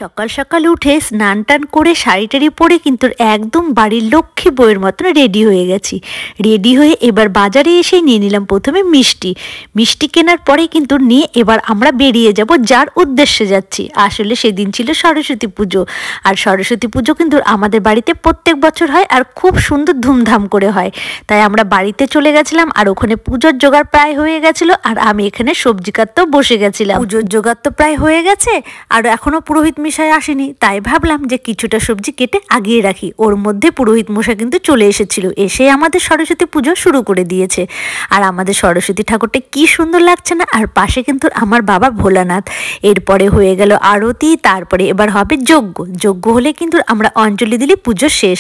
সকাল সকাল উঠে স্নান টান করে শাড়ি টাড়ি পরে কিন্তু একদম বাড়ির লক্ষ্মী বউয়ের মতন রেডি হয়ে গেছি। রেডি হয়ে এবার বাজারে এসে নিয়ে নিলাম প্রথমে মিষ্টি কেনার পরে কিন্তু নিয়ে এবার আমরা বেরিয়ে যাব যার উদ্দেশ্যে যাচ্ছি। আসলে সেদিন ছিল সরস্বতী পুজো, আর সরস্বতী পুজো কিন্তু আমাদের বাড়িতে প্রত্যেক বছর হয় আর খুব সুন্দর ধুমধাম করে হয়। তাই আমরা বাড়িতে চলে গেছিলাম, আর ওখানে পুজোর জোগাড় প্রায় হয়ে গেছিল, আর আমি এখানে সবজি কাটতেও বসে গেছিলাম। পুজোর জোগাড় তো প্রায় হয়ে গেছে, আর এখনো পুরোহিত মশাই আসেনি, তাই ভাবলাম যে কিছুটা সবজি কেটে আগিয়ে রাখি। ওর মধ্যে পুরোহিত মশাই কিন্তু চলে এসেছিল, এসে আমাদের সরস্বতী পুজো শুরু করে দিয়েছে। আর আমাদের সরস্বতী ঠাকুরটা কি সুন্দর লাগছে না, আর পাশে কিন্তু আমার বাবা ভোলানাথ। এরপরে হয়ে গেল আরতি, তারপরে এবার হবে যজ্ঞ হলে কিন্তু আমরা অঞ্জলি দিলে পুজো শেষ।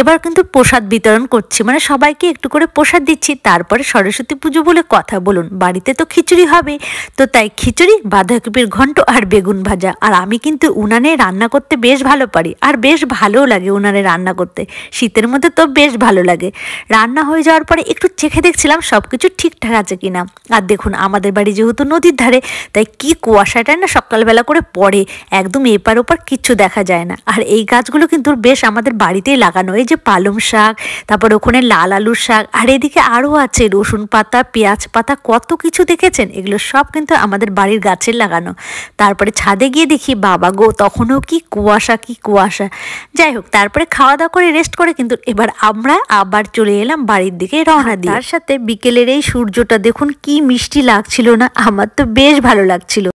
এবার কিন্তু প্রসাদ বিতরণ করছি, মানে সবাইকে একটু করে প্রসাদ দিচ্ছি। তারপরে সরস্বতী পুজো বলে কথা বলুন, বাড়িতে তো খিচুড়ি হবে, তো তাই খিচুড়ি, বাঁধাকপির ঘন্ট আর বেগুন ভাজা। আর আমি কিন্তু উনানে রান্না করতে বেশ ভালো পারি, আর বেশ ভালোও লাগে উনানে রান্না করতে, শীতের মধ্যে তো বেশ ভালো লাগে। রান্না হয়ে যাওয়ার পরে একটু চেখে দেখছিলাম সব কিছু ঠিকঠাক আছে কিনা। আর দেখুন আমাদের বাড়ি যেহেতু নদীর ধারে, তাই কি কুয়াশাটা না সকালবেলা করে পড়ে, একদম এপার ওপার কিচ্ছু দেখা যায় না। আর এই গাছগুলো কিন্তু বেশ আমাদের বাড়িতেই লাগানো, এই যে পালং শাক, তারপর ওখানে লাল আলুর শাক, আর এদিকে আরও আছে রসুন পাতা, পেঁয়াজ পাতা, কত কিছু দেখেছেন, এগুলো সব কিন্তু আমাদের বাড়ির গাছের লাগানো। তারপরে ছাদে গিয়ে দেখি বাবা গো, তখনও কি কুয়াশা। যাই হোক, তারপরে খাওয়া দাওয়া করে রেস্ট করে কিন্তু এবার আমরা আবার চলে এলাম বাড়ির দিকে রওনা দিয়ে। তার সাথে বিকেলের এই সূর্যটা দেখুন কি মিষ্টি লাগছিল না, আমার তো বেশ ভালো লাগছিল।